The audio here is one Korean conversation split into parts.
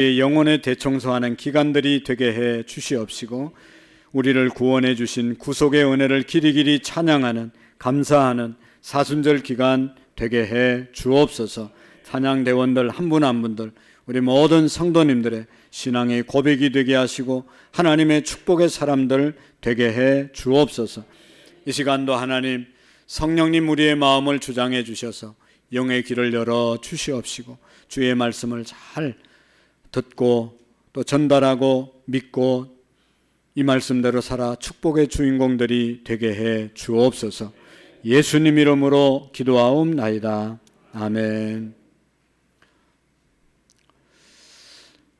영혼의 대청소하는 기간들이 되게 해 주시옵시고, 우리를 구원해 주신 구속의 은혜를 길이길이 찬양하는 감사하는 사순절 기간 되게 해 주옵소서. 찬양대원들 한 분 한 분들, 우리 모든 성도님들의 신앙의 고백이 되게 하시고 하나님의 축복의 사람들 되게 해 주옵소서. 이 시간도 하나님 성령님 우리의 마음을 주장해 주셔서 영의 길을 열어 주시옵시고, 주의 말씀을 잘 듣고 또 전달하고 믿고 이 말씀대로 살아 축복의 주인공들이 되게 해 주옵소서. 예수님 이름으로 기도하옵나이다. 아멘.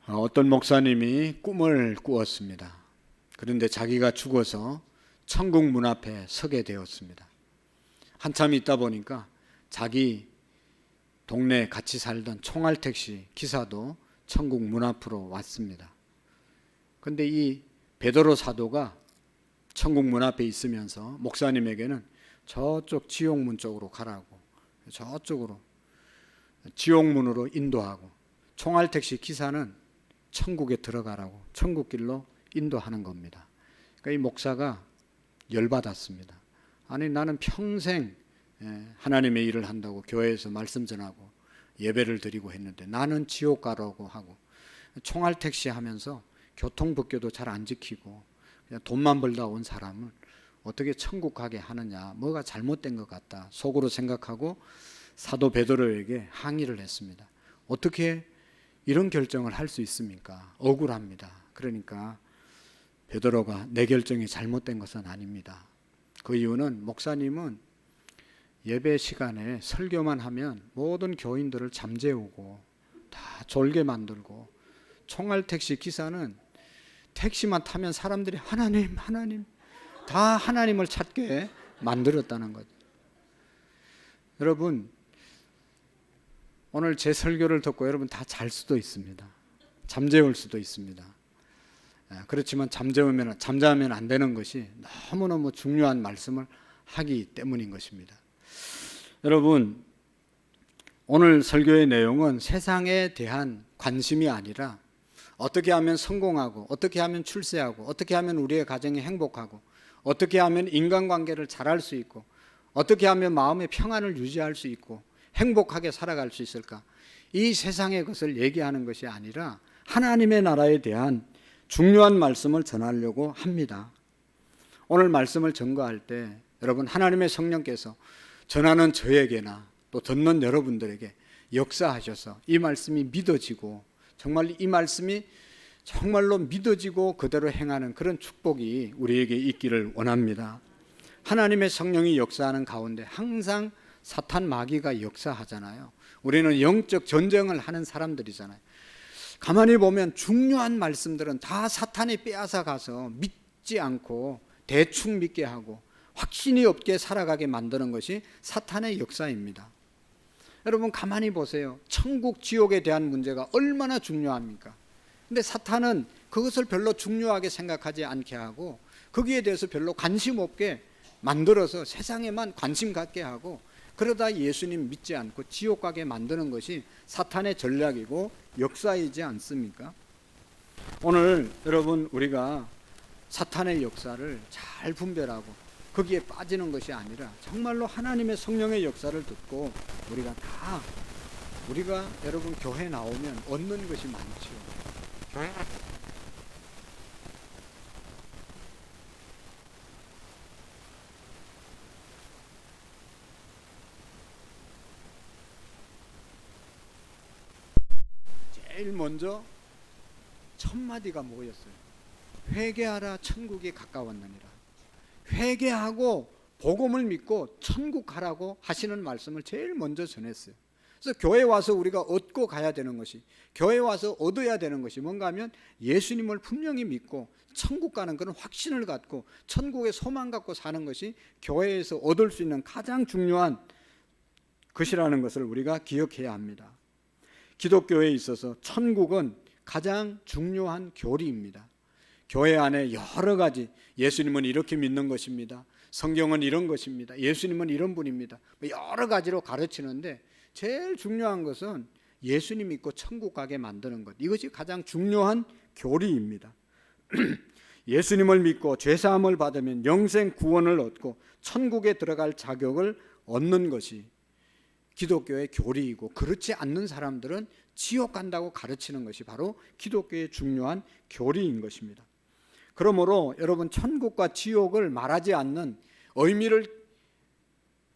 어떤 목사님이 꿈을 꾸었습니다. 그런데 자기가 죽어서 천국 문 앞에 서게 되었습니다. 한참 있다 보니까 자기 동네에 같이 살던 총알택시 기사도 천국 문 앞으로 왔습니다. 그런데 이 베드로 사도가 천국 문 앞에 있으면서 목사님에게는 저쪽 지옥문 쪽으로 가라고, 저쪽으로 지옥문으로 인도하고, 총알택시 기사는 천국에 들어가라고 천국길로 인도하는 겁니다. 그러니까 이 목사가 열받았습니다. 아니, 나는 평생 하나님의 일을 한다고 교회에서 말씀 전하고 예배를 드리고 했는데 나는 지옥 가라고 하고, 총알택시 하면서 교통법규도 잘 안 지키고 그냥 돈만 벌다 온 사람을 어떻게 천국 가게 하느냐, 뭐가 잘못된 것 같다 속으로 생각하고 사도 베드로에게 항의를 했습니다. 어떻게 이런 결정을 할 수 있습니까? 억울합니다. 그러니까 베드로가 내 결정이 잘못된 것은 아닙니다. 그 이유는 목사님은 예배 시간에 설교만 하면 모든 교인들을 잠재우고 다 졸게 만들고, 총알택시 기사는 택시만 타면 사람들이 하나님 하나님 다 하나님을 찾게 만들었다는 거죠. 여러분, 오늘 제 설교를 듣고 여러분 다 잘 수도 있습니다. 잠재울 수도 있습니다. 그렇지만 잠잠하면 안 되는 것이 너무너무 중요한 말씀을 하기 때문인 것입니다. 여러분, 오늘 설교의 내용은 세상에 대한 관심이 아니라 어떻게 하면 성공하고, 어떻게 하면 출세하고, 어떻게 하면 우리의 가정이 행복하고, 어떻게 하면 인간관계를 잘할 수 있고, 어떻게 하면 마음의 평안을 유지할 수 있고 행복하게 살아갈 수 있을까, 이 세상의 것을 얘기하는 것이 아니라 하나님의 나라에 대한 중요한 말씀을 전하려고 합니다. 오늘 말씀을 전거할 때 여러분, 하나님의 성령께서 전하는 저에게나 또 듣는 여러분들에게 역사하셔서 이 말씀이 믿어지고, 정말 이 말씀이 정말로 믿어지고 그대로 행하는 그런 축복이 우리에게 있기를 원합니다. 하나님의 성령이 역사하는 가운데 항상 사탄 마귀가 역사하잖아요. 우리는 영적 전쟁을 하는 사람들이잖아요. 가만히 보면 중요한 말씀들은 다 사탄이 빼앗아 가서 믿지 않고 대충 믿게 하고 확신이 없게 살아가게 만드는 것이 사탄의 역사입니다. 여러분, 가만히 보세요. 천국 지옥에 대한 문제가 얼마나 중요합니까? 근데 사탄은 그것을 별로 중요하게 생각하지 않게 하고 거기에 대해서 별로 관심 없게 만들어서 세상에만 관심 갖게 하고, 그러다 예수님 믿지 않고 지옥 가게 만드는 것이 사탄의 전략이고 역사이지 않습니까? 오늘 여러분, 우리가 사탄의 역사를 잘 분별하고 거기에 빠지는 것이 아니라 정말로 하나님의 성령의 역사를 듣고 우리가 여러분 교회 나오면 얻는 것이 많죠. 제일 먼저 첫 마디가 뭐였어요? 회개하라, 천국이 가까웠느니라. 회개하고 복음을 믿고 천국 가라고 하시는 말씀을 제일 먼저 전했어요. 그래서 교회 와서 우리가 얻고 가야 되는 것이, 교회 와서 얻어야 되는 것이 뭔가 하면 예수님을 분명히 믿고 천국 가는 그런 확신을 갖고 천국의 소망 갖고 사는 것이 교회에서 얻을 수 있는 가장 중요한 것이라는 것을 우리가 기억해야 합니다. 기독교에 있어서 천국은 가장 중요한 교리입니다. 교회 안에 여러 가지, 예수님은 이렇게 믿는 것입니다, 성경은 이런 것입니다, 예수님은 이런 분입니다, 여러 가지로 가르치는데 제일 중요한 것은 예수님 믿고 천국 가게 만드는 것, 이것이 가장 중요한 교리입니다. 예수님을 믿고 죄사함을 받으면 영생 구원을 얻고 천국에 들어갈 자격을 얻는 것이 기독교의 교리이고, 그렇지 않는 사람들은 지옥 간다고 가르치는 것이 바로 기독교의 중요한 교리인 것입니다. 그러므로 여러분, 천국과 지옥을 말하지 않는, 의미를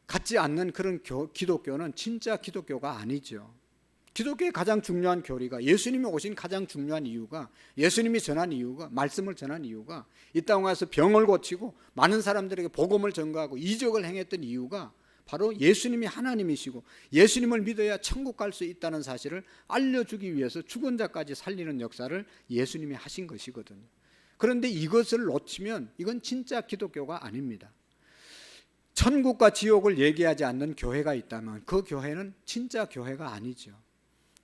갖지 않는 그런 기독교는 진짜 기독교가 아니죠. 기독교의 가장 중요한 교리가, 예수님이 오신 가장 중요한 이유가, 예수님이 전한 이유가, 말씀을 전한 이유가, 이 땅에 와서 병을 고치고 많은 사람들에게 복음을 전가하고 이적을 행했던 이유가 바로 예수님이 하나님이시고 예수님을 믿어야 천국 갈 수 있다는 사실을 알려주기 위해서 죽은 자까지 살리는 역사를 예수님이 하신 것이거든요. 그런데 이것을 놓치면 이건 진짜 기독교가 아닙니다. 천국과 지옥을 얘기하지 않는 교회가 있다면 그 교회는 진짜 교회가 아니죠.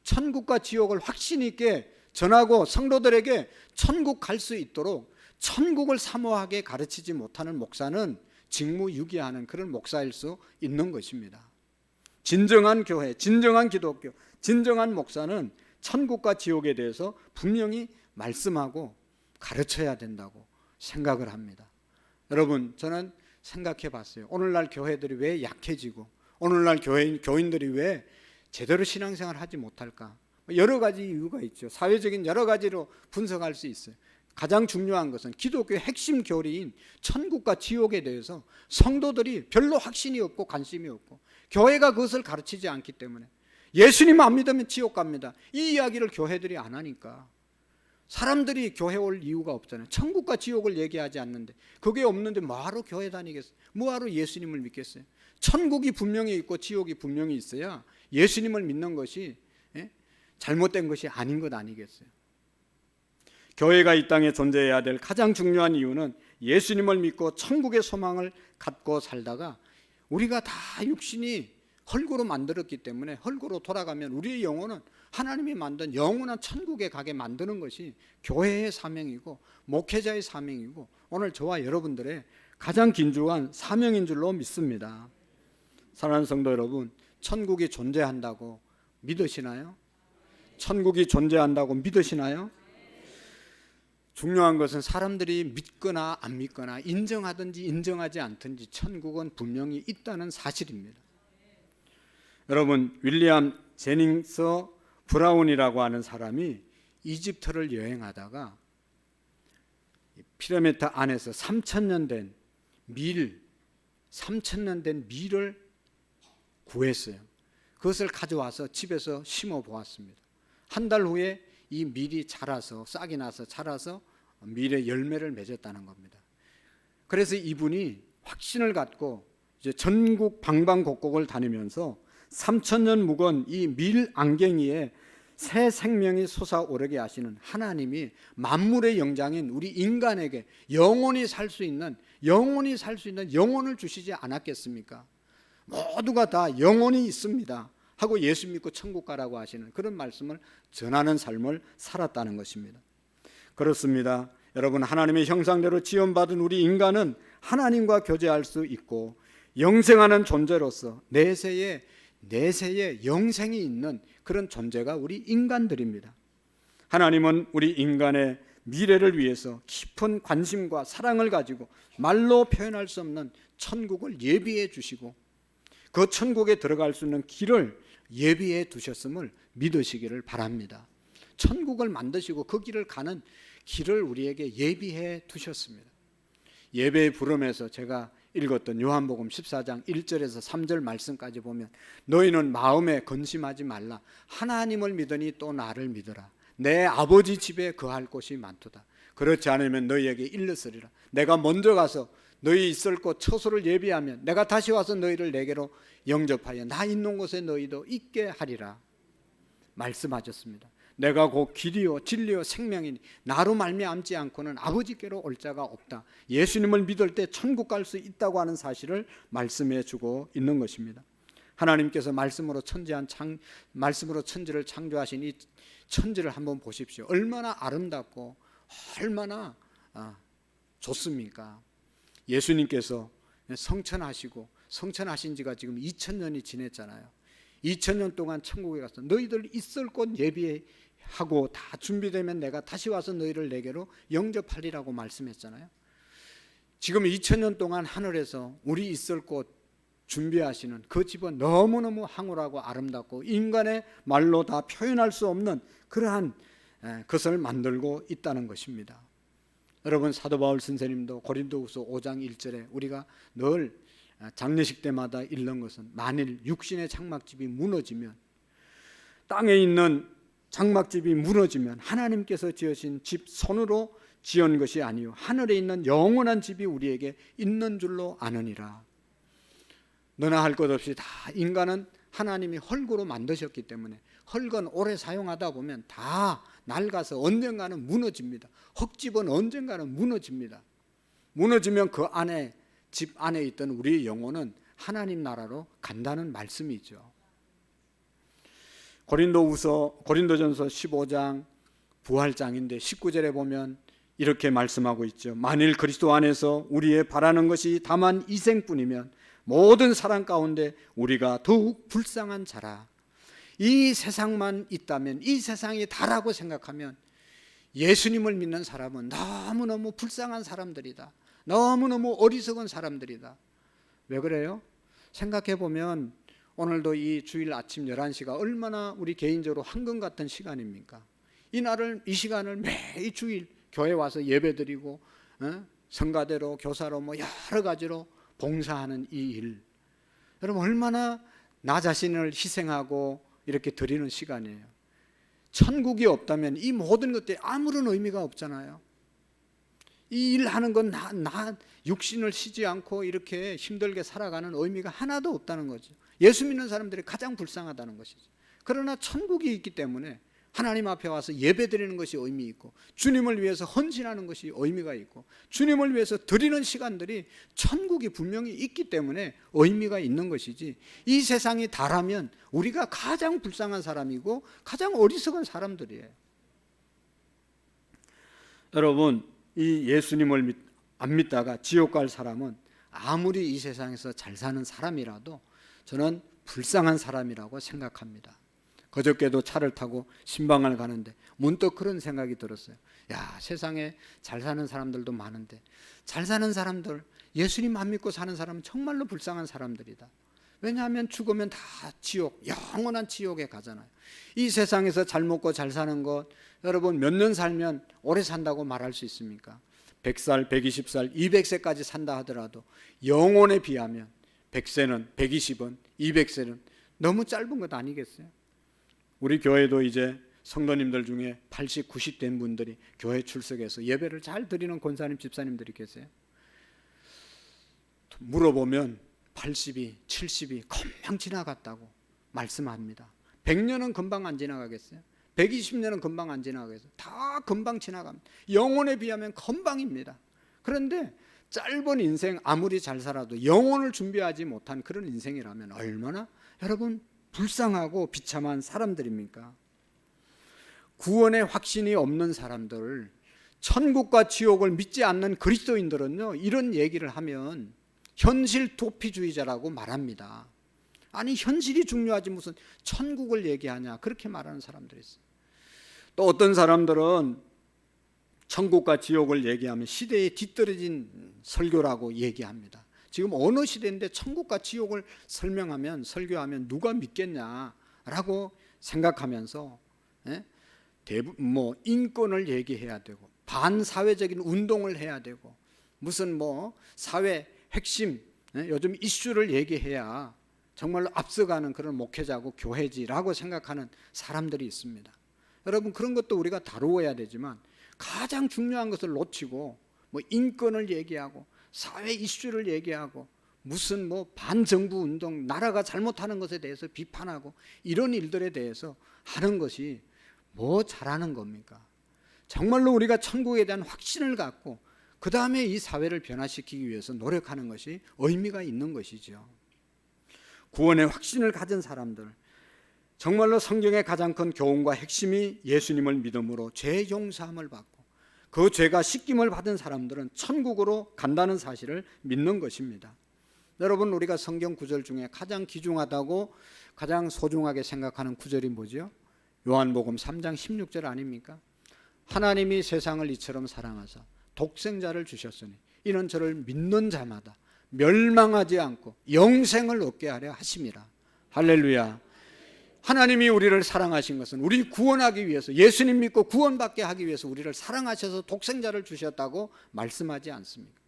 천국과 지옥을 확신 있게 전하고 성도들에게 천국 갈 수 있도록 천국을 사모하게 가르치지 못하는 목사는 직무유기하는 그런 목사일 수 있는 것입니다. 진정한 교회, 진정한 기독교, 진정한 목사는 천국과 지옥에 대해서 분명히 말씀하고 가르쳐야 된다고 생각을 합니다. 여러분, 저는 생각해 봤어요. 오늘날 교회들이 왜 약해지고 오늘날 교인들이 왜 제대로 신앙생활을 하지 못할까? 여러 가지 이유가 있죠. 사회적인 여러 가지로 분석할 수 있어요. 가장 중요한 것은 기독교의 핵심 교리인 천국과 지옥에 대해서 성도들이 별로 확신이 없고 관심이 없고, 교회가 그것을 가르치지 않기 때문에, 예수님 안 믿으면 지옥 갑니다, 이 이야기를 교회들이 안 하니까 사람들이 교회 올 이유가 없잖아요. 천국과 지옥을 얘기하지 않는데, 그게 없는데 뭐하러 교회 다니겠어요? 뭐하러 예수님을 믿겠어요? 천국이 분명히 있고 지옥이 분명히 있어야 예수님을 믿는 것이 잘못된 것이 아닌 것 아니겠어요? 교회가 이 땅에 존재해야 될 가장 중요한 이유는 예수님을 믿고 천국의 소망을 갖고 살다가 우리가 다 육신이 헐고로 만들었기 때문에 헐고로 돌아가면 우리의 영혼은 하나님이 만든 영원한 천국에 가게 만드는 것이 교회의 사명이고 목회자의 사명이고 오늘 저와 여러분들의 가장 긴중한 사명인 줄로 믿습니다. 사랑하는 성도 여러분, 천국이 존재한다고 믿으시나요? 천국이 존재한다고 믿으시나요? 중요한 것은 사람들이 믿거나 안 믿거나 인정하든지 인정하지 않든지 천국은 분명히 있다는 사실입니다. 여러분, 윌리엄 제닝스 브라운이라고 하는 사람이 이집트를 여행하다가 피라미드 안에서 3,000년 된 밀을 구했어요. 그것을 가져와서 집에서 심어 보았습니다. 한 달 후에 이 밀이 자라서, 싹이 나서 자라서 밀의 열매를 맺었다는 겁니다. 그래서 이분이 확신을 갖고 이제 전국 방방곡곡을 다니면서 3,000년 묵은 이 밀 안갱이에 새 생명이 솟아오르게 하시는 하나님이 만물의 영장인 우리 인간에게 영원히 살 수 있는 영혼을 주시지 않았겠습니까? 모두가 다 영혼이 있습니다 하고 예수 믿고 천국 가라고 하시는 그런 말씀을 전하는 삶을 살았다는 것입니다. 그렇습니다. 여러분, 하나님의 형상대로 지음받은 우리 인간은 하나님과 교제할 수 있고 영생하는 존재로서 내세에 영생이 있는 그런 존재가 우리 인간들입니다. 하나님은 우리 인간의 미래를 위해서 깊은 관심과 사랑을 가지고 말로 표현할 수 없는 천국을 예비해 주시고 그 천국에 들어갈 수 있는 길을 예비해 두셨음을 믿으시기를 바랍니다. 천국을 만드시고 그 길을 가는 길을 우리에게 예비해 두셨습니다. 예배의 부름에서 제가 읽었던 요한복음 14장 1절에서 3절 말씀까지 보면 너희는 마음에 근심하지 말라. 하나님을 믿으니 또 나를 믿으라. 내 아버지 집에 거할 곳이 많도다. 그렇지 않으면 너희에게 일렀으리라. 내가 먼저 가서 너희 있을 곳 처소를 예비하면 내가 다시 와서 너희를 내게로 영접하여 나 있는 곳에 너희도 있게 하리라 말씀하셨습니다. 내가 곧 길이요 진리요 생명이니 나로 말미암지 않고는 아버지께로 올 자가 없다. 예수님을 믿을 때 천국 갈 수 있다고 하는 사실을 말씀해 주고 있는 것입니다. 하나님께서 말씀으로 천지를 창조하신 이 천지를 한번 보십시오. 얼마나 아름답고 얼마나 좋습니까? 예수님께서 성천하신 지가 지금 2000년이 지냈잖아요. 2000년 동안 천국에 가서 너희들 있을 곳 예비하고 다 준비되면 내가 다시 와서 너희를 내게로 영접하리라고 말씀했잖아요. 지금 2000년 동안 하늘에서 우리 있을 곳 준비하시는 그 집은 너무너무 황홀하고 아름답고 인간의 말로 다 표현할 수 없는 그러한 것을 만들고 있다는 것입니다. 여러분, 사도 바울 선생님도 고린도후서 5장 1절에 우리가 늘 장례식 때마다 읽는 것은 만일 육신의 장막집이 무너지면, 땅에 있는 장막집이 무너지면 하나님께서 지으신 집 손으로 지은 것이 아니요 하늘에 있는 영원한 집이 우리에게 있는 줄로 아느니라. 너나 할 것 없이 다 인간은 하나님이 흙으로 만드셨기 때문에 흙은 오래 사용하다 보면 다 낡아서 언젠가는 무너집니다. 흙집은 언젠가는 무너집니다. 무너지면 그 안에, 집 안에 있던 우리의 영혼은 하나님 나라로 간다는 말씀이죠. 고린도전서 15장 부활장인데 19절에 보면 이렇게 말씀하고 있죠. 만일 그리스도 안에서 우리의 바라는 것이 다만 이생뿐이면 모든 사람 가운데 우리가 더욱 불쌍한 자라. 이 세상만 있다면, 이 세상이 다라고 생각하면 예수님을 믿는 사람은 너무너무 불쌍한 사람들이다. 너무너무 어리석은 사람들이다. 왜 그래요? 생각해 보면 오늘도 이 주일 아침 11시가 얼마나 우리 개인적으로 황금 같은 시간입니까? 이 시간을 매일 주일 교회 와서 예배드리고 성가대로 교사로 뭐 여러 가지로 봉사하는 이 일, 여러분 얼마나 나 자신을 희생하고 이렇게 드리는 시간이에요. 천국이 없다면 이 모든 것들이 아무런 의미가 없잖아요. 이 일하는 건 나 육신을 쉬지 않고 이렇게 힘들게 살아가는 의미가 하나도 없다는 거죠. 예수 믿는 사람들이 가장 불쌍하다는 것이죠. 그러나 천국이 있기 때문에 하나님 앞에 와서 예배드리는 것이 의미 있고, 주님을 위해서 헌신하는 것이 의미가 있고, 주님을 위해서 드리는 시간들이 천국이 분명히 있기 때문에 의미가 있는 것이지, 이 세상이 다라면 우리가 가장 불쌍한 사람이고 가장 어리석은 사람들이에요. 여러분, 이 예수님을 안 믿다가 지옥 갈 사람은 아무리 이 세상에서 잘 사는 사람이라도 저는 불쌍한 사람이라고 생각합니다. 그저께도 차를 타고 신방을 가는데 문득 그런 생각이 들었어요. 야, 세상에 잘 사는 사람들도 많은데 잘 사는 사람들, 예수님 안 믿고 사는 사람은 정말로 불쌍한 사람들이다. 왜냐하면 죽으면 다 지옥, 영원한 지옥에 가잖아요. 이 세상에서 잘 먹고 잘 사는 것, 여러분 몇 년 살면 오래 산다고 말할 수 있습니까? 100살, 120살, 200세까지 산다 하더라도 영혼에 비하면 100세는, 120은, 200세는 너무 짧은 것 아니겠어요? 우리 교회도 이제 성도님들 중에 80, 90 된 분들이 교회 출석해서 예배를 잘 드리는 권사님, 집사님들이 계세요. 물어보면 80이, 70이 금방 지나갔다고 말씀합니다. 100년은 금방 안 지나가겠어요? 120년은 금방 안 지나가겠어요? 다 금방 지나갑니다. 영혼에 비하면 금방입니다. 그런데 짧은 인생 아무리 잘 살아도 영혼을 준비하지 못한 그런 인생이라면 얼마나 여러분 불쌍하고 비참한 사람들입니까? 구원의 확신이 없는 사람들, 천국과 지옥을 믿지 않는 그리스도인들은요, 이런 얘기를 하면 현실 도피주의자라고 말합니다. 아니, 현실이 중요하지 무슨 천국을 얘기하냐, 그렇게 말하는 사람들이 있어요. 또 어떤 사람들은 천국과 지옥을 얘기하면 시대에 뒤떨어진 설교라고 얘기합니다. 지금 어느 시대인데 천국과 지옥을 설교하면 누가 믿겠냐라고 생각하면서 인권을 얘기해야 되고 반사회적인 운동을 해야 되고 무슨 사회 핵심 요즘 이슈를 얘기해야 정말로 앞서가는 그런 목회자고 교회지라고 생각하는 사람들이 있습니다. 여러분, 그런 것도 우리가 다루어야 되지만 가장 중요한 것을 놓치고 인권을 얘기하고 사회 이슈를 얘기하고 무슨 반정부 운동, 나라가 잘못하는 것에 대해서 비판하고 이런 일들에 대해서 하는 것이 잘하는 겁니까? 정말로 우리가 천국에 대한 확신을 갖고 그 다음에 이 사회를 변화시키기 위해서 노력하는 것이 의미가 있는 것이죠. 구원의 확신을 가진 사람들, 정말로 성경의 가장 큰 교훈과 핵심이 예수님을 믿음으로 죄 용서함을 받고 그 죄가 씻김을 받은 사람들은 천국으로 간다는 사실을 믿는 것입니다. 여러분, 우리가 성경 구절 중에 가장 귀중하다고 가장 소중하게 생각하는 구절이 뭐죠? 요한복음 3장 16절 아닙니까? 하나님이 세상을 이처럼 사랑하사 독생자를 주셨으니 이는 저를 믿는 자마다 멸망하지 않고 영생을 얻게 하려 하심이라. 할렐루야. 하나님이 우리를 사랑하신 것은 우리 구원하기 위해서, 예수님 믿고 구원받게 하기 위해서 우리를 사랑하셔서 독생자를 주셨다고 말씀하지 않습니까?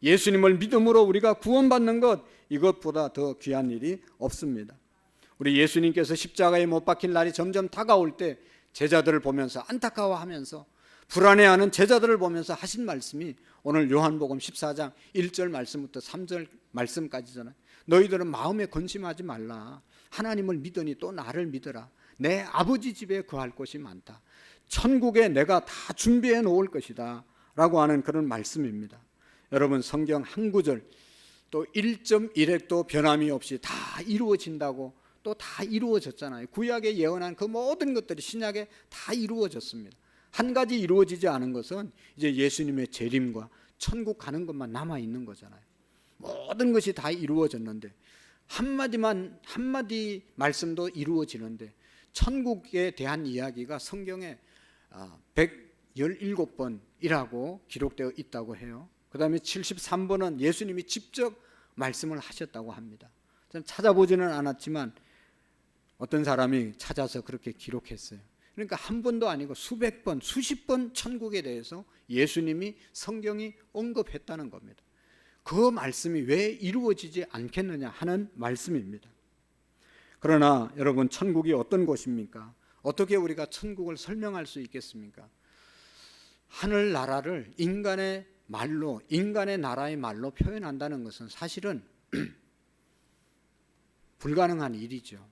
예수님을 믿음으로 우리가 구원받는 것, 이것보다 더 귀한 일이 없습니다. 우리 예수님께서 십자가에 못 박힌 날이 점점 다가올 때 제자들을 보면서 안타까워하면서 불안해하는 제자들을 보면서 하신 말씀이 오늘 요한복음 14장 1절 말씀부터 3절 말씀까지잖아요. 너희들은 마음에 근심하지 말라. 하나님을 믿으니 또 나를 믿으라. 내 아버지 집에 거할 곳이 많다. 천국에 내가 다 준비해 놓을 것이다 라고 하는 그런 말씀입니다. 여러분, 성경 한 구절 또 1.1획도 변함이 없이 다 이루어진다고, 또 다 이루어졌잖아요. 구약에 예언한 그 모든 것들이 신약에 다 이루어졌습니다. 한 가지 이루어지지 않은 것은 이제 예수님의 재림과 천국 가는 것만 남아 있는 거잖아요. 모든 것이 다 이루어졌는데 한마디 말씀도 이루어지는데, 천국에 대한 이야기가 성경에 117번이라고 기록되어 있다고 해요. 그 다음에 73번은 예수님이 직접 말씀을 하셨다고 합니다. 저는 찾아보지는 않았지만 어떤 사람이 찾아서 그렇게 기록했어요. 그러니까 한 번도 아니고 수백 번, 수십 번 천국에 대해서 예수님이 성경이 언급했다는 겁니다. 그 말씀이 왜 이루어지지 않겠느냐 하는 말씀입니다. 그러나 여러분, 천국이 어떤 곳입니까? 어떻게 우리가 천국을 설명할 수 있겠습니까? 하늘나라를 인간의 말로, 인간의 나라의 말로 표현한다는 것은 사실은 불가능한 일이죠.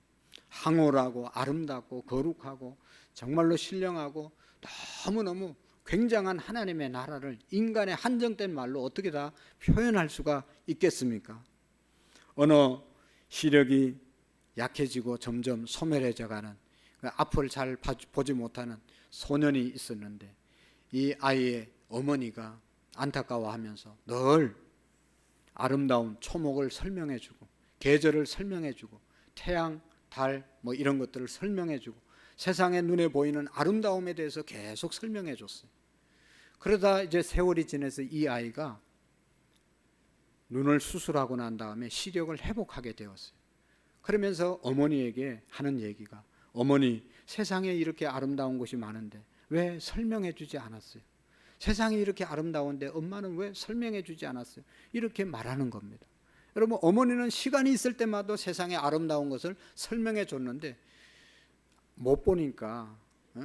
황홀하고 아름답고 거룩하고 정말로 신령하고 너무너무 굉장한 하나님의 나라를 인간의 한정된 말로 어떻게 다 표현할 수가 있겠습니까? 언어 시력이 약해지고 점점 소멸해져가는, 앞을 잘 보지 못하는 소년이 있었는데, 이 아이의 어머니가 안타까워하면서 늘 아름다운 초목을 설명해주고 계절을 설명해주고 태양, 달 뭐 이런 것들을 설명해주고 세상의 눈에 보이는 아름다움에 대해서 계속 설명해줬어요. 그러다 이제 세월이 지나서 이 아이가 눈을 수술하고 난 다음에 시력을 회복하게 되었어요. 그러면서 어머니에게 하는 얘기가, 어머니, 세상에 이렇게 아름다운 곳이 많은데 왜 설명해 주지 않았어요? 세상이 이렇게 아름다운데 엄마는 왜 설명해 주지 않았어요? 이렇게 말하는 겁니다. 여러분, 어머니는 시간이 있을 때마다 세상의 아름다운 것을 설명해 줬는데 못 보니까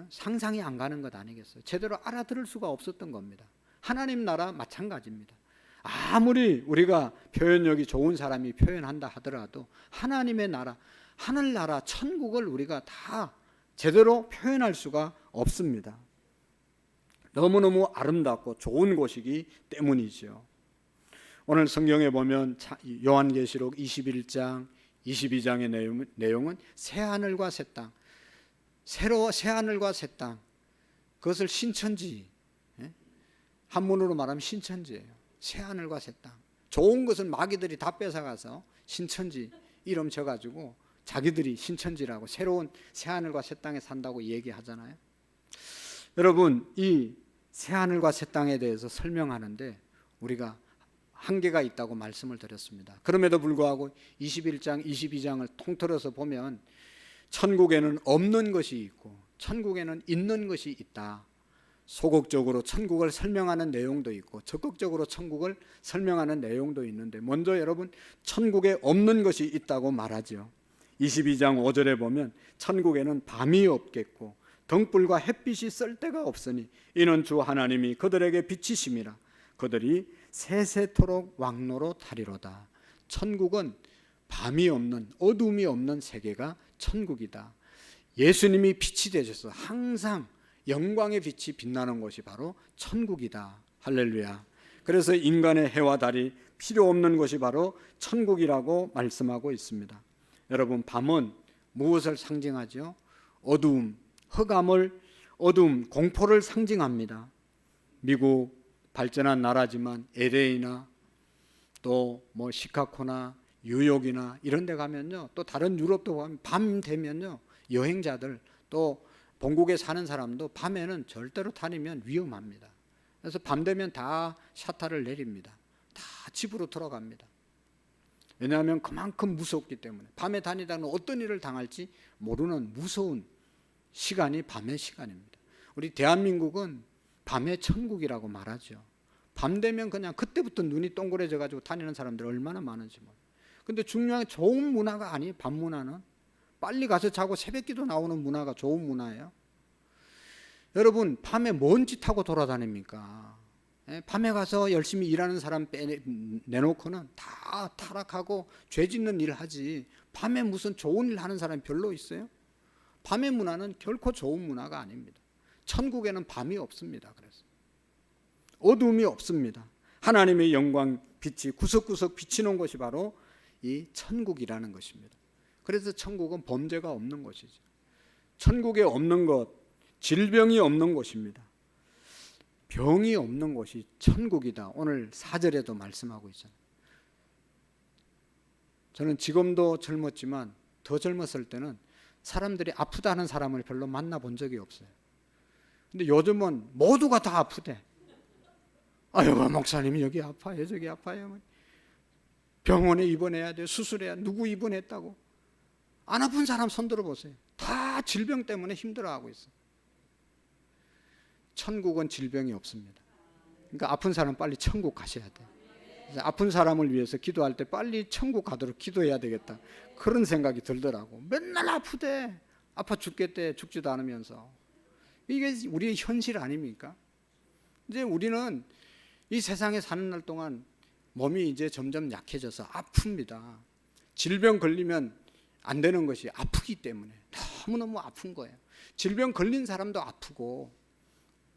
상상이 안 가는 것 아니겠어요? 제대로 알아들을 수가 없었던 겁니다. 하나님 나라 마찬가지입니다. 아무리 우리가 표현력이 좋은 사람이 표현한다 하더라도 하나님의 나라, 하늘나라, 천국을 우리가 다 제대로 표현할 수가 없습니다. 너무너무 아름답고 좋은 곳이기 때문이죠. 오늘 성경에 보면 요한계시록 21장, 22장의 내용은 새하늘과 새 땅, 새하늘과 새 땅, 그것을 신천지, 한문으로 말하면 신천지예요. 새하늘과 새 땅. 좋은 것은 마귀들이 다 뺏어가서 신천지 이름 져가지고 자기들이 신천지라고 새로운 새하늘과 새 땅에 산다고 얘기하잖아요. 여러분, 이 새하늘과 새 땅에 대해서 설명하는데 우리가 한계가 있다고 말씀을 드렸습니다. 그럼에도 불구하고 21장, 22장을 통틀어서 보면 천국에는 없는 것이 있고 천국에는 있는 것이 있다. 소극적으로 천국을 설명하는 내용도 있고 적극적으로 천국을 설명하는 내용도 있는데, 먼저 여러분, 천국에 없는 것이 있다고 말하죠. 22장 5절에 보면 천국에는 밤이 없겠고 등불과 햇빛이 쓸 데가 없으니 이는 주 하나님이 그들에게 빛이심이라. 그들이 세세토록 왕노로 타리로다. 천국은 밤이 없는, 어둠이 없는 세계가 천국이다. 예수님이 빛이 되셔서 항상 영광의 빛이 빛나는 곳이 바로 천국이다. 할렐루야. 그래서 인간의 해와 달이 필요 없는 곳이 바로 천국이라고 말씀하고 있습니다. 여러분, 밤은 무엇을 상징하죠? 어두움, 흑암을, 어두움, 공포를 상징합니다. 미국 발전한 나라지만 LA나 또 뭐 시카고나 뉴욕이나 이런 데 가면요, 또 다른 유럽도 가면 밤 되면요, 여행자들 또 본국에 사는 사람도 밤에는 절대로 다니면 위험합니다. 그래서 밤 되면 다 샤타를 내립니다. 다 집으로 돌아갑니다. 왜냐하면 그만큼 무섭기 때문에. 밤에 다니다가 어떤 일을 당할지 모르는 무서운 시간이 밤의 시간입니다. 우리 대한민국은 밤의 천국이라고 말하죠. 밤 되면 그냥 그때부터 눈이 동그래져 가지고 다니는 사람들 얼마나 많은지 몰라요. 근데 중요한 좋은 문화가 아니에요. 밤 문화는 빨리 가서 자고 새벽기도 나오는 문화가 좋은 문화예요. 여러분, 밤에 뭔 짓 하고 돌아다닙니까? 밤에 가서 열심히 일하는 사람 내놓고는 다 타락하고 죄 짓는 일 하지, 밤에 무슨 좋은 일 하는 사람이 별로 있어요? 밤의 문화는 결코 좋은 문화가 아닙니다. 천국에는 밤이 없습니다. 그래서 어둠이 없습니다. 하나님의 영광 빛이 구석구석 비치는 것이 바로 이 천국이라는 것입니다. 그래서 천국은 범죄가 없는 것이죠. 천국에 없는 것, 질병이 없는 곳입니다. 병이 없는 곳이 천국이다. 오늘 4절에도 말씀하고 있잖아요. 저는 지금도 젊었지만 더 젊었을 때는 사람들이 아프다는 사람을 별로 만나본 적이 없어요. 근데 요즘은 모두가 다 아프대. 아유, 목사님이 여기 아파요, 저기 아파요. 병원에 입원해야 돼, 수술해야 돼. 누구 입원했다고? 안 아픈 사람 손 들어보세요. 다 질병 때문에 힘들어하고 있어요. 천국은 질병이 없습니다. 그러니까 아픈 사람 빨리 천국 가셔야 돼요. 아픈 사람을 위해서 기도할 때 빨리 천국 가도록 기도해야 되겠다, 그런 생각이 들더라고. 맨날 아프대, 아파 죽겠대, 죽지도 않으면서. 이게 우리의 현실 아닙니까? 이제 우리는 이 세상에 사는 날 동안 몸이 이제 점점 약해져서 아픕니다. 질병 걸리면 안 되는 것이 아프기 때문에 너무너무 아픈 거예요. 질병 걸린 사람도 아프고,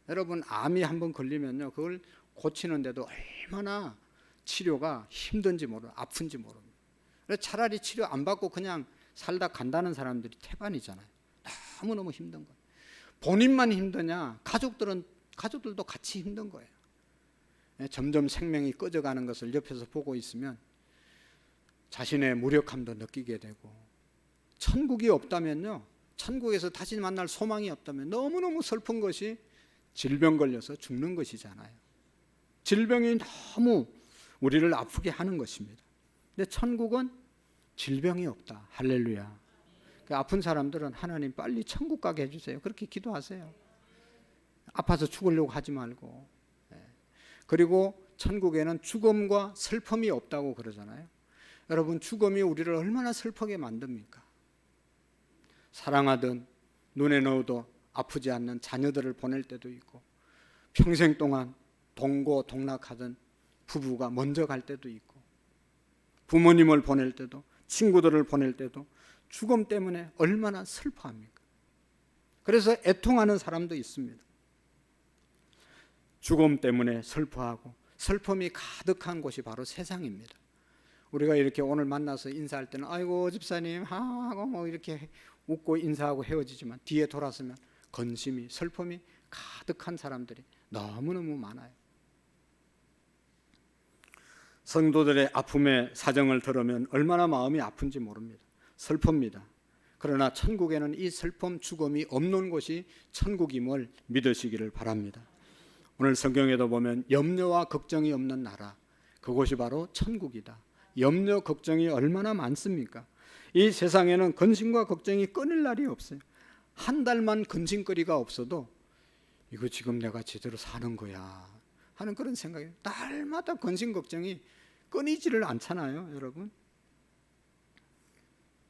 여러분 암이 한번 걸리면요, 그걸 고치는데도 얼마나 치료가 힘든지 모르고 아픈지 모릅니다. 그래서 차라리 치료 안 받고 그냥 살다 간다는 사람들이 태반이잖아요. 너무너무 힘든 거예요. 본인만 힘드냐, 가족들도 같이 힘든 거예요. 점점 생명이 꺼져가는 것을 옆에서 보고 있으면 자신의 무력함도 느끼게 되고, 천국이 없다면요, 천국에서 다시 만날 소망이 없다면 너무너무 슬픈 것이 질병 걸려서 죽는 것이잖아요. 질병이 너무 우리를 아프게 하는 것입니다. 근데 천국은 질병이 없다. 할렐루야. 아픈 사람들은 하나님 빨리 천국 가게 해주세요, 그렇게 기도하세요. 아파서 죽으려고 하지 말고. 그리고 천국에는 죽음과 슬픔이 없다고 그러잖아요. 여러분, 죽음이 우리를 얼마나 슬프게 만듭니까? 사랑하던, 눈에 넣어도 아프지 않는 자녀들을 보낼 때도 있고, 평생 동안 동고동락하던 부부가 먼저 갈 때도 있고, 부모님을 보낼 때도, 친구들을 보낼 때도 죽음 때문에 얼마나 슬퍼합니까? 그래서 애통하는 사람도 있습니다. 죽음 때문에 슬퍼하고 슬픔이 가득한 곳이 바로 세상입니다. 우리가 이렇게 오늘 만나서 인사할 때는 아이고 집사님 하고 뭐 이렇게 웃고 인사하고 헤어지지만, 뒤에 돌아서면 근심이, 슬픔이 가득한 사람들이 너무너무 많아요. 성도들의 아픔의 사정을 들으면 얼마나 마음이 아픈지 모릅니다. 슬픕니다. 그러나 천국에는 이 슬픔, 죽음이 없는 곳이 천국임을 믿으시기를 바랍니다. 오늘 성경에도 보면 염려와 걱정이 없는 나라, 그곳이 바로 천국이다. 염려, 걱정이 얼마나 많습니까? 이 세상에는 근심과 걱정이 끊일 날이 없어요. 한 달만 근심거리가 없어도 이거 지금 내가 제대로 사는 거야 하는 그런 생각이, 날마다 근심 걱정이 끊이지를 않잖아요, 여러분.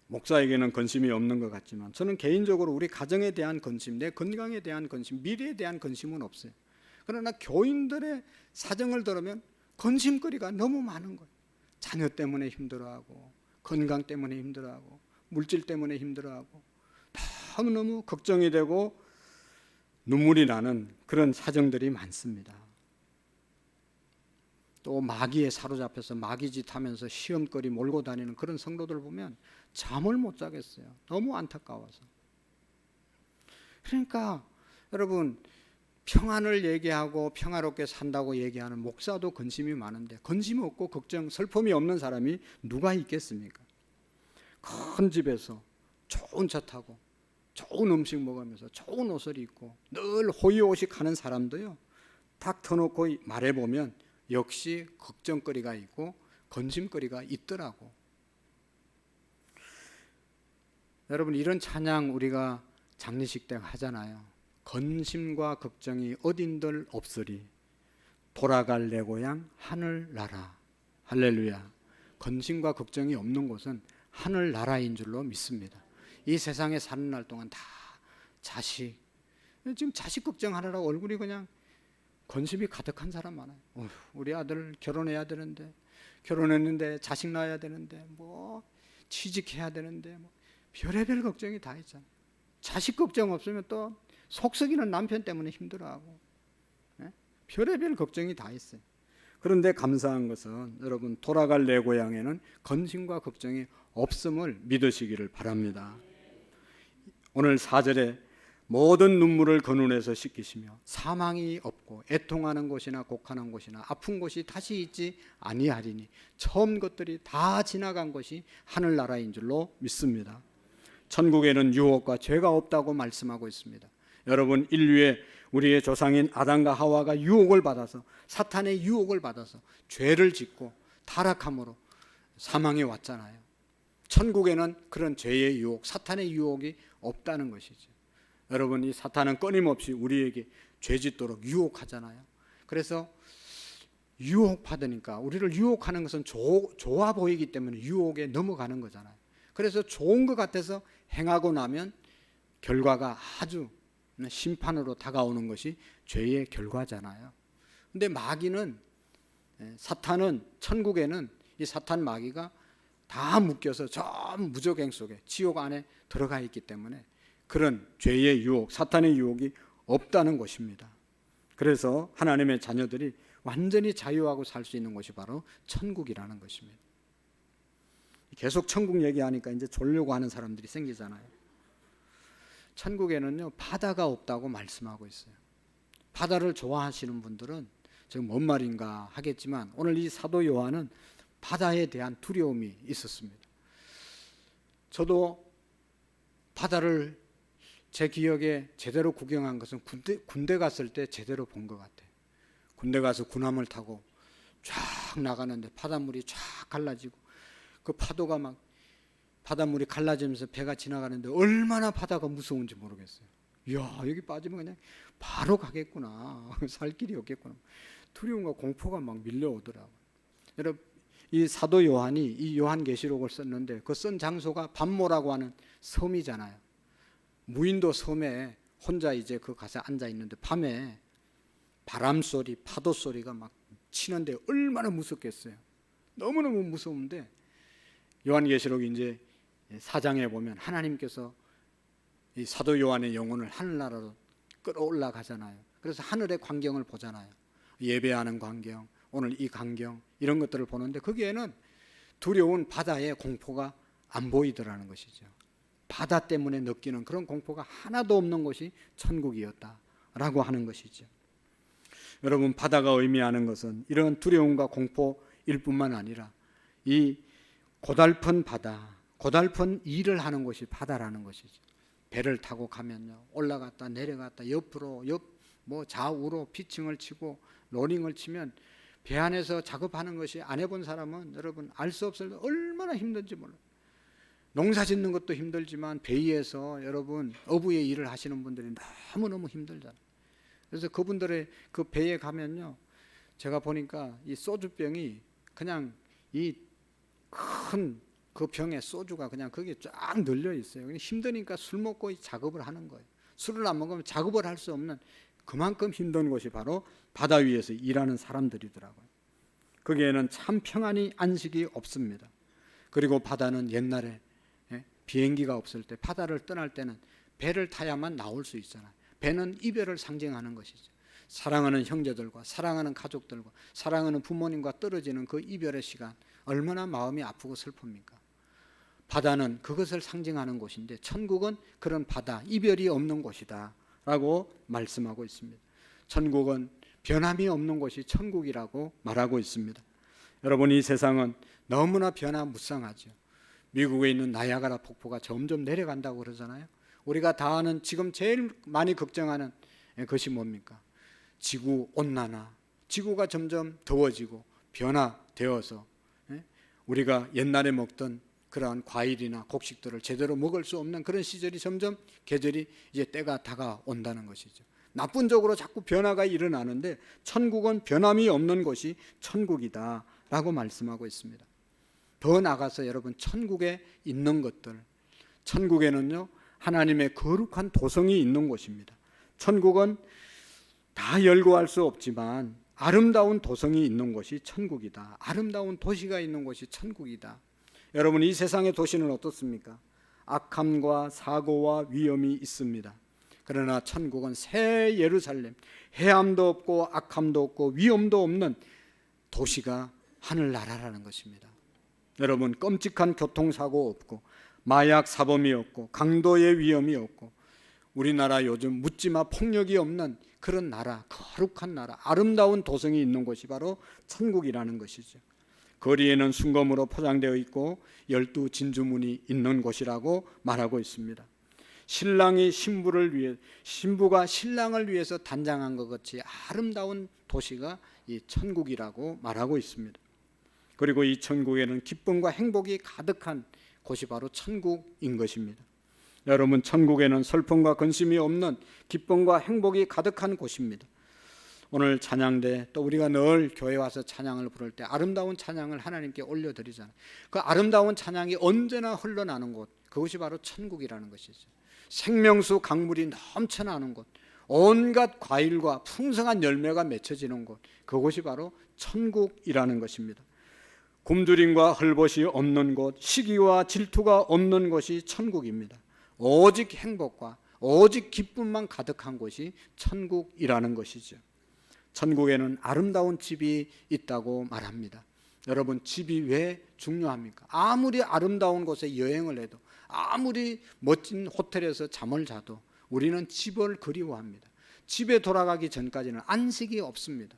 목사에게는 근심이 없는 것 같지만 저는 개인적으로 우리 가정에 대한 근심, 내 건강에 대한 근심, 미래에 대한 근심은 없어요. 그러나 교인들의 사정을 들으면 근심거리가 너무 많은 거예요. 자녀 때문에 힘들어하고, 건강 때문에 힘들어하고, 물질 때문에 힘들어하고, 너무너무 걱정이 되고 눈물이 나는 그런 사정들이 많습니다. 또 마귀에 사로잡혀서 마귀짓 하면서 시험거리 몰고 다니는 그런 성도들 보면 잠을 못 자겠어요. 너무 안타까워서. 그러니까 여러분, 평안을 얘기하고 평화롭게 산다고 얘기하는 목사도 근심이 많은데 근심 없고 걱정, 슬픔이 없는 사람이 누가 있겠습니까? 큰 집에서 좋은 차 타고 좋은 음식 먹으면서 좋은 옷을 입고 늘 호의호식하는 사람도요, 딱 터놓고 말해보면 역시 걱정거리가 있고 근심거리가 있더라고. 여러분, 이런 찬양 우리가 장례식 때 하잖아요. 근심과 걱정이 어딘들 없으리 돌아갈 내 고향 하늘나라. 할렐루야. 근심과 걱정이 없는 곳은 하늘나라인 줄로 믿습니다. 이 세상에 사는 날 동안 다 자식, 지금 자식 걱정하느라 얼굴이 그냥 근심이 가득한 사람 많아요. 우리 아들 결혼해야 되는데, 결혼했는데 자식 낳아야 되는데, 뭐 취직해야 되는데, 뭐 별의별 걱정이 다 있잖아요. 자식 걱정 없으면 또 속썩이는 남편 때문에 힘들어하고, 별의별 걱정이 다 있어요. 그런데 감사한 것은 여러분, 돌아갈 내 고향에는 근심과 걱정이 없음을 믿으시기를 바랍니다. 오늘 4절에 모든 눈물을 그 눈에서 씻기시며 사망이 없고 애통하는 곳이나 곡하는 곳이나 아픈 곳이 다시 있지 아니하리니 처음 것들이 다 지나간 것이 하늘나라인 줄로 믿습니다. 천국에는 유혹과 죄가 없다고 말씀하고 있습니다. 여러분, 인류의 우리의 조상인 아담과 하와가 유혹을 받아서, 사탄의 유혹을 받아서 죄를 짓고 타락함으로 사망이 왔잖아요. 천국에는 그런 죄의 유혹, 사탄의 유혹이 없다는 것이죠. 여러분, 이 사탄은 끊임없이 우리에게 죄 짓도록 유혹하잖아요. 그래서 유혹받으니까, 우리를 유혹하는 것은 좋아 보이기 때문에 유혹에 넘어가는 거잖아요. 그래서 좋은 것 같아서 행하고 나면 결과가 아주 심판으로 다가오는 것이 죄의 결과잖아요. 근데 마귀는, 사탄은, 천국에는 이 사탄 마귀가 다 묶여서 저 무저갱 속에, 지옥 안에 들어가 있기 때문에 그런 죄의 유혹, 사탄의 유혹이 없다는 것입니다. 그래서 하나님의 자녀들이 완전히 자유하고 살 수 있는 곳이 바로 천국이라는 것입니다. 계속 천국 얘기하니까 이제 졸려고 하는 사람들이 생기잖아요. 천국에는요, 바다가 없다고 말씀하고 있어요. 바다를 좋아하시는 분들은 지금 뭔 말인가 하겠지만, 오늘 이 사도 요한은 바다에 대한 두려움이 있었습니다. 저도 바다를 제 기억에 제대로 구경한 것은 군대 갔을 때 제대로 본 것 같아요. 군대 가서 군함을 타고 쫙 나가는데 바닷물이 쫙 갈라지고 그 파도가 막, 바닷물이 갈라지면서 배가 지나가는데 얼마나 바다가 무서운지 모르겠어요. 이야, 여기 빠지면 그냥 바로 가겠구나. 살 길이 없겠구나. 두려움과 공포가 막 밀려오더라고요. 여러분, 이 사도 요한이 이 요한계시록을 썼는데 그 쓴 장소가 반모라고 하는 섬이잖아요. 무인도 섬에 혼자 이제 그 가서 앉아 있는데 밤에 바람 소리, 파도 소리가 막 치는데 얼마나 무섭겠어요. 너무너무 무서운데, 요한계시록 이제 4장에 보면 하나님께서 이 사도 요한의 영혼을 하늘나라로 끌어올라 가잖아요. 그래서 하늘의 광경을 보잖아요. 예배하는 광경, 오늘 이 광경, 이런 것들을 보는데 거기에는 두려운 바다의 공포가 안 보이더라는 것이죠. 바다 때문에 느끼는 그런 공포가 하나도 없는 것이 천국이었다라고 하는 것이죠. 여러분, 바다가 의미하는 것은 이런 두려움과 공포일 뿐만 아니라 이 고달픈 바다, 고달픈 일을 하는 곳이 바다라는 것이죠. 배를 타고 가면요, 올라갔다 내려갔다 옆으로 좌우로 피칭을 치고 로링을 치면 배 안에서 작업하는 것이 안 해본 사람은 여러분 알 수 없을 얼마나 힘든지 몰라요. 농사 짓는 것도 힘들지만 배 위에서 여러분 어부의 일을 하시는 분들이 너무너무 힘들잖아요. 그래서 그분들의 그 배에 가면요, 제가 보니까 이 소주병이 그냥 이 큰 그 병에 소주가 그냥 거기에 쫙 늘려 있어요. 힘드니까 술 먹고 작업을 하는 거예요. 술을 안 먹으면 작업을 할 수 없는 그만큼 힘든 곳이 바로 바다 위에서 일하는 사람들이더라고요. 거기에는 참 평안이 안식이 없습니다. 그리고 바다는 옛날에 비행기가 없을 때 바다를 떠날 때는 배를 타야만 나올 수 있잖아요. 배는 이별을 상징하는 것이죠. 사랑하는 형제들과 사랑하는 가족들과 사랑하는 부모님과 떨어지는 그 이별의 시간, 얼마나 마음이 아프고 슬픕니까? 바다는 그것을 상징하는 곳인데 천국은 그런 바다, 이별이 없는 곳이다 라고 말씀하고 있습니다. 천국은 변함이 없는 곳이 천국이라고 말하고 있습니다. 여러분, 이 세상은 너무나 변화무쌍하죠. 미국에 있는 나이아가라 폭포가 점점 내려간다고 그러잖아요. 우리가 다 아는, 지금 제일 많이 걱정하는 것이 뭡니까? 지구 온난화. 지구가 점점 더워지고 변화되어서 우리가 옛날에 먹던 그러한 과일이나 곡식들을 제대로 먹을 수 없는 그런 시절이 점점 계절이 이제 때가 다가온다는 것이죠. 나쁜 쪽으로 자꾸 변화가 일어나는데 천국은 변함이 없는 곳이 천국이다라고 말씀하고 있습니다. 더 나아가서 여러분, 천국에 있는 것들, 천국에는요 하나님의 거룩한 도성이 있는 곳입니다. 천국은 다 열거할 수 없지만 아름다운 도성이 있는 곳이 천국이다. 아름다운 도시가 있는 곳이 천국이다. 여러분, 이 세상의 도시는 어떻습니까? 악함과 사고와 위험이 있습니다. 그러나 천국은 새 예루살렘, 해함도 없고 악함도 없고 위험도 없는 도시가 하늘나라라는 것입니다. 여러분, 끔찍한 교통사고 없고 마약 사범이 없고 강도의 위험이 없고 우리나라 요즘 묻지마 폭력이 없는 그런 나라, 거룩한 나라, 아름다운 도성이 있는 곳이 바로 천국이라는 것이죠. 거리에는 순금으로 포장되어 있고 12 진주문이 있는 곳이라고 말하고 있습니다. 신랑이 신부를 위해, 신부가 신랑을 위해서 단장한 것 같이 아름다운 도시가 이 천국이라고 말하고 있습니다. 그리고 이 천국에는 기쁨과 행복이 가득한 곳이 바로 천국인 것입니다. 여러분, 천국에는 슬픔과 근심이 없는 기쁨과 행복이 가득한 곳입니다. 오늘 찬양대, 또 우리가 늘 교회 와서 찬양을 부를 때 아름다운 찬양을 하나님께 올려드리잖아요. 그 아름다운 찬양이 언제나 흘러나는 곳, 그것이 바로 천국이라는 것이죠. 생명수 강물이 넘쳐나는 곳, 온갖 과일과 풍성한 열매가 맺혀지는 곳, 그곳이 바로 천국이라는 것입니다. 굶주림과 헐벗이 없는 곳, 시기와 질투가 없는 곳이 천국입니다. 오직 행복과 오직 기쁨만 가득한 곳이 천국이라는 것이죠. 천국에는 아름다운 집이 있다고 말합니다. 여러분, 집이 왜 중요합니까? 아무리 아름다운 곳에 여행을 해도, 아무리 멋진 호텔에서 잠을 자도 우리는 집을 그리워합니다. 집에 돌아가기 전까지는 안식이 없습니다.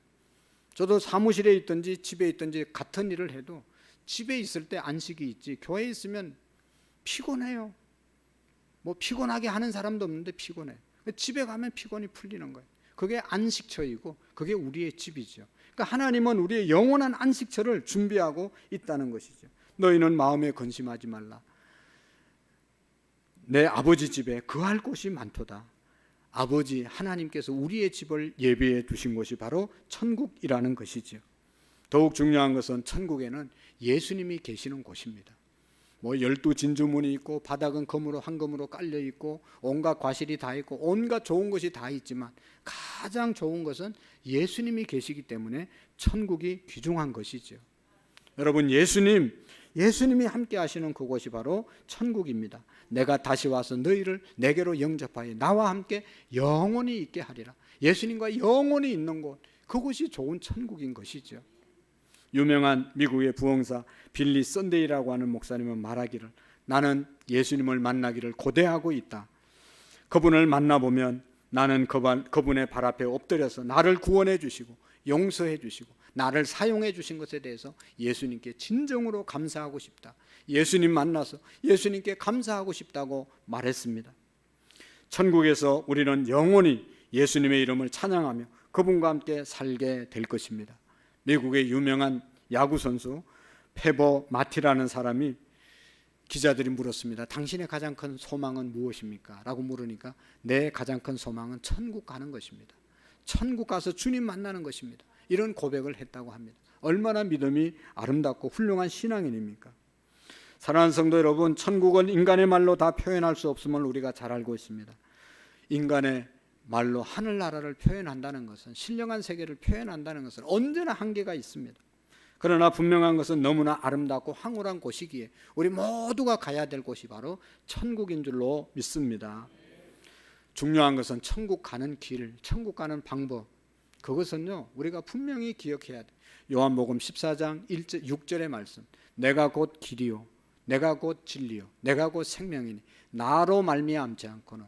저도 사무실에 있든지 집에 있든지 같은 일을 해도 집에 있을 때 안식이 있지, 교회에 있으면 피곤해요. 뭐 피곤하게 하는 사람도 없는데 피곤해요. 집에 가면 피곤이 풀리는 거예요. 그게 안식처이고 그게 우리의 집이죠. 그러니까 하나님은 우리의 영원한 안식처를 준비하고 있다는 것이죠. 너희는 마음에 근심하지 말라. 내 아버지 집에 거할 곳이 많도다. 아버지 하나님께서 우리의 집을 예비해 두신 곳이 바로 천국이라는 것이죠. 더욱 중요한 것은 천국에는 예수님이 계시는 곳입니다. 뭐 12 진주문이 있고 바닥은 금으로 황금으로 깔려 있고 온갖 과실이 다 있고 온갖 좋은 것이 다 있지만 가장 좋은 것은 예수님이 계시기 때문에 천국이 귀중한 것이죠. 여러분, 예수님이 함께 하시는 그곳이 바로 천국입니다. 내가 다시 와서 너희를 내게로 영접하여 나와 함께 영원히 있게 하리라. 예수님과 영원히 있는 곳, 그곳이 좋은 천국인 것이죠. 유명한 미국의 부흥사 빌리 썬데이라고 하는 목사님은 말하기를, 나는 예수님을 만나기를 고대하고 있다. 그분을 만나보면 나는 그분의 발 앞에 엎드려서 나를 구원해 주시고 용서해 주시고 나를 사용해 주신 것에 대해서 예수님께 진정으로 감사하고 싶다. 예수님 만나서 예수님께 감사하고 싶다고 말했습니다. 천국에서 우리는 영원히 예수님의 이름을 찬양하며 그분과 함께 살게 될 것입니다. 미국의 유명한 야구 선수 페버 마티라는 사람이 기자들이 물었습니다. 당신의 가장 큰 소망은 무엇입니까? 라고 물으니까 내 가장 큰 소망은 천국 가는 것입니다. 천국 가서 주님 만나는 것입니다. 이런 고백을 했다고 합니다. 얼마나 믿음이 아름답고 훌륭한 신앙인입니까? 사랑하는 성도 여러분, 천국은 인간의 말로 다 표현할 수 없음을 우리가 잘 알고 있습니다. 인간의 말로 하늘나라를 표현한다는 것은, 신령한 세계를 표현한다는 것은 언제나 한계가 있습니다. 그러나 분명한 것은 너무나 아름답고 황홀한 곳이기에 우리 모두가 가야 될 곳이 바로 천국인 줄로 믿습니다. 중요한 것은 천국 가는 길, 천국 가는 방법, 그것은요 우리가 분명히 기억해야 돼. 요한복음 14장 6절의 말씀, 내가 곧 길이요 내가 곧 진리요 내가 곧 생명이니 나로 말미암지 않고는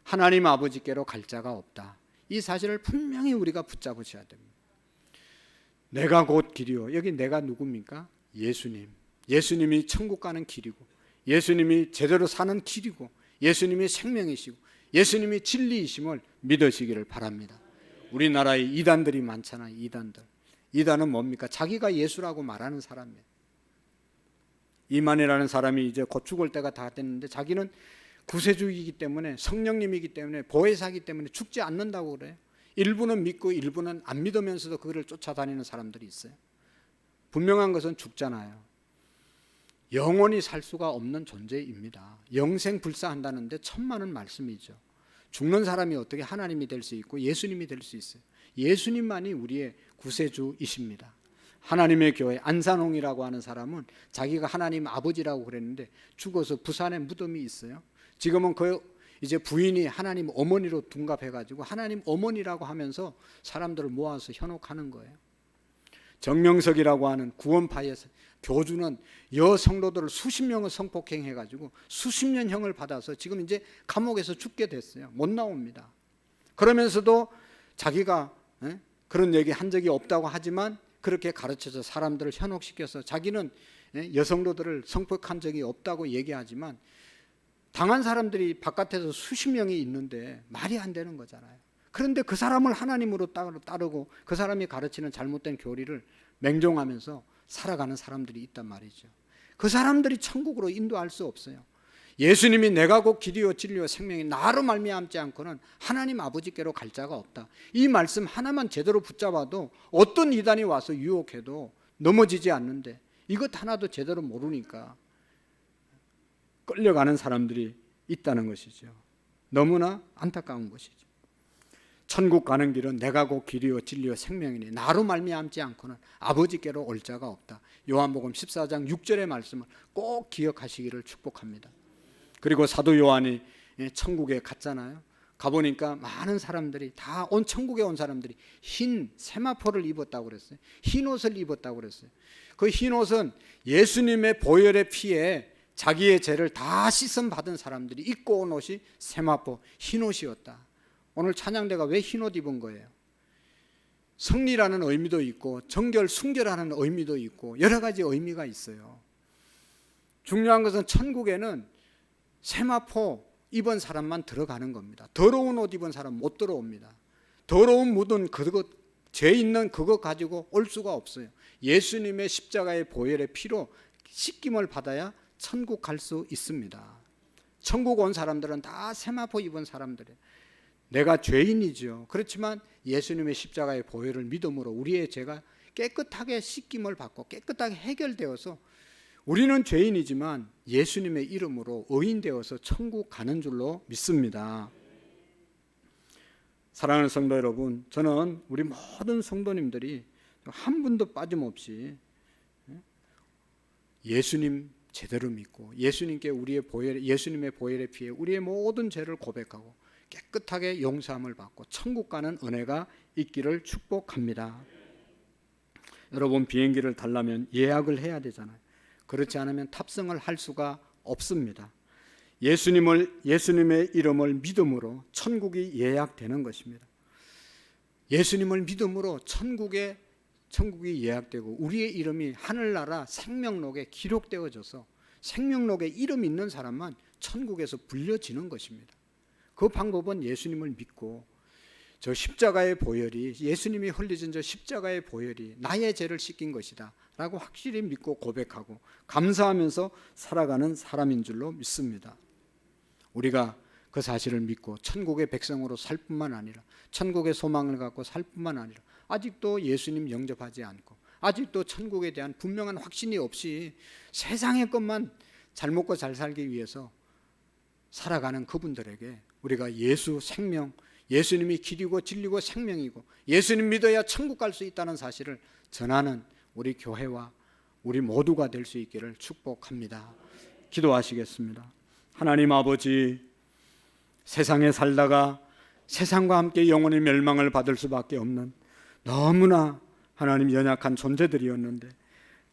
하나님 아버지께로 갈 자가 없다. 이 사실을 분명히 우리가 붙잡으셔야 됩니다. 내가 곧 길이요. 여기 내가 누굽니까? 예수님. 예수님이 천국 가는 길이고, 예수님이 제대로 사는 길이고, 예수님이 생명이시고, 예수님이 진리이심을 믿으시기를 바랍니다. 우리나라에 이단들이 많잖아요. 이단은 뭡니까? 자기가 예수라고 말하는 사람이에요. 이만희라는 사람이 이제 곧 죽을 때가 다 됐는데 자기는 구세주이기 때문에, 성령님이기 때문에, 보혜사이기 때문에 죽지 않는다고 그래요. 일부는 믿고 일부는 안 믿으면서도 그를 쫓아다니는 사람들이 있어요. 분명한 것은 죽잖아요. 영원히 살 수가 없는 존재입니다. 영생불사한다는데 천만은 말씀이죠. 죽는 사람이 어떻게 하나님이 될 수 있고 예수님이 될 수 있어요? 예수님만이 우리의 구세주이십니다. 하나님의 교회 안산홍이라고 하는 사람은 자기가 하나님 아버지라고 그랬는데 죽어서 부산에 무덤이 있어요. 지금은 그 이제 부인이 하나님 어머니로 둔갑해가지고 하나님 어머니라고 하면서 사람들을 모아서 현혹하는 거예요. 정명석이라고 하는 구원파의 교주는 여성도들을 수십 명을 성폭행해가지고 수십 년 형을 받아서 지금 이제 감옥에서 죽게 됐어요. 못 나옵니다. 그러면서도 자기가 그런 얘기 한 적이 없다고 하지만 그렇게 가르쳐서 사람들을 현혹시켜서 자기는 여성도들을 성폭한 적이 없다고 얘기하지만 당한 사람들이 바깥에서 수십 명이 있는데 말이 안 되는 거잖아요. 그런데 그 사람을 하나님으로 따르고 그 사람이 가르치는 잘못된 교리를 맹종하면서 살아가는 사람들이 있단 말이죠. 그 사람들이 천국으로 인도할 수 없어요. 예수님이 내가 곧 길이요 진리요 생명이 나로 말미암지 않고는 하나님 아버지께로 갈 자가 없다. 이 말씀 하나만 제대로 붙잡아도 어떤 이단이 와서 유혹해도 넘어지지 않는데 이것 하나도 제대로 모르니까 끌려가는 사람들이 있다는 것이죠. 너무나 안타까운 것이죠. 천국 가는 길은 내가 곧 길이요 진리요 생명이니 나로 말미암지 않고는 아버지께로 올 자가 없다. 요한복음 14장 6절의 말씀을 꼭 기억하시기를 축복합니다. 그리고 사도 요한이 천국에 갔잖아요. 가보니까 많은 사람들이 다 온 천국에 온 사람들이 흰 세마포를 입었다고 그랬어요. 흰 옷을 입었다고 그랬어요. 그 흰 옷은 예수님의 보혈의 피에 자기의 죄를 다 씻음 받은 사람들이 입고 온 옷이 세마포 흰 옷이었다. 오늘 찬양대가 왜 흰 옷 입은 거예요? 성리라는 의미도 있고 정결 순결하는 의미도 있고 여러 가지 의미가 있어요. 중요한 것은 천국에는 세마포 입은 사람만 들어가는 겁니다. 더러운 옷 입은 사람 못 들어옵니다. 더러운 묻은 그것, 죄 있는 그것 가지고 올 수가 없어요. 예수님의 십자가의 보혈의 피로 씻김을 받아야 천국 갈 수 있습니다. 천국 온 사람들은 다 세마포 입은 사람들이에요. 내가 죄인이죠. 그렇지만 예수님의 십자가의 보혈을 믿음으로 우리의 죄가 깨끗하게 씻김을 받고 깨끗하게 해결되어서 우리는 죄인이지만 예수님의 이름으로 의인되어서 천국 가는 줄로 믿습니다. 사랑하는 성도 여러분, 저는 우리 모든 성도님들이 한 분도 빠짐없이 예수님 제대로 믿고 예수님께 예수님의 보혈의 피에 우리의 모든 죄를 고백하고 깨끗하게 용서함을 받고 천국 가는 은혜가 있기를 축복합니다. 여러분, 비행기를 타려면 예약을 해야 되잖아요. 그렇지 않으면 탑승을 할 수가 없습니다. 예수님의 이름을 믿음으로 천국이 예약되는 것입니다. 예수님을 믿음으로 천국이 예약되고 우리의 이름이 하늘나라 생명록에 기록되어져서 생명록에 이름 있는 사람만 천국에서 불려지는 것입니다. 그 방법은 예수님을 믿고 저 십자가의 보혈이, 예수님이 흘리신 저 십자가의 보혈이 나의 죄를 씻긴 것이다 라고 확실히 믿고 고백하고 감사하면서 살아가는 사람인 줄로 믿습니다. 우리가 그 사실을 믿고 천국의 백성으로 살 뿐만 아니라 천국의 소망을 갖고 살 뿐만 아니라 아직도 예수님 영접하지 않고 아직도 천국에 대한 분명한 확신이 없이 세상의 것만 잘 먹고 잘 살기 위해서 살아가는 그분들에게 우리가 예수 생명, 예수님이 길이고 진리고 생명이고 예수님 믿어야 천국 갈 수 있다는 사실을 전하는 우리 교회와 우리 모두가 될 수 있기를 축복합니다. 기도하시겠습니다. 하나님 아버지, 세상에 살다가 세상과 함께 영원히 멸망을 받을 수밖에 없는 너무나 하나님 연약한 존재들이었는데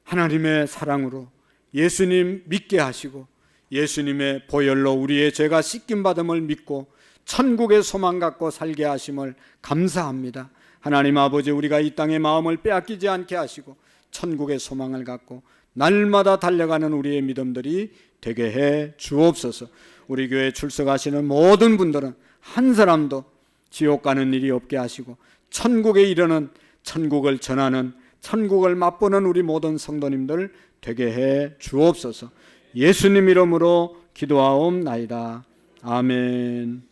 하나님의 사랑으로 예수님 믿게 하시고 예수님의 보혈로 우리의 죄가 씻김받음을 믿고 천국의 소망 갖고 살게 하심을 감사합니다. 하나님 아버지, 우리가 이 땅의 마음을 빼앗기지 않게 하시고 천국의 소망을 갖고 날마다 달려가는 우리의 믿음들이 되게 해 주옵소서. 우리 교회에 출석하시는 모든 분들은 한 사람도 지옥 가는 일이 없게 하시고 천국에 이르는, 천국을 전하는, 천국을 맛보는 우리 모든 성도님들 되게 해 주옵소서. 예수님 이름으로 기도하옵나이다. 아멘.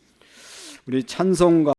우리 찬송가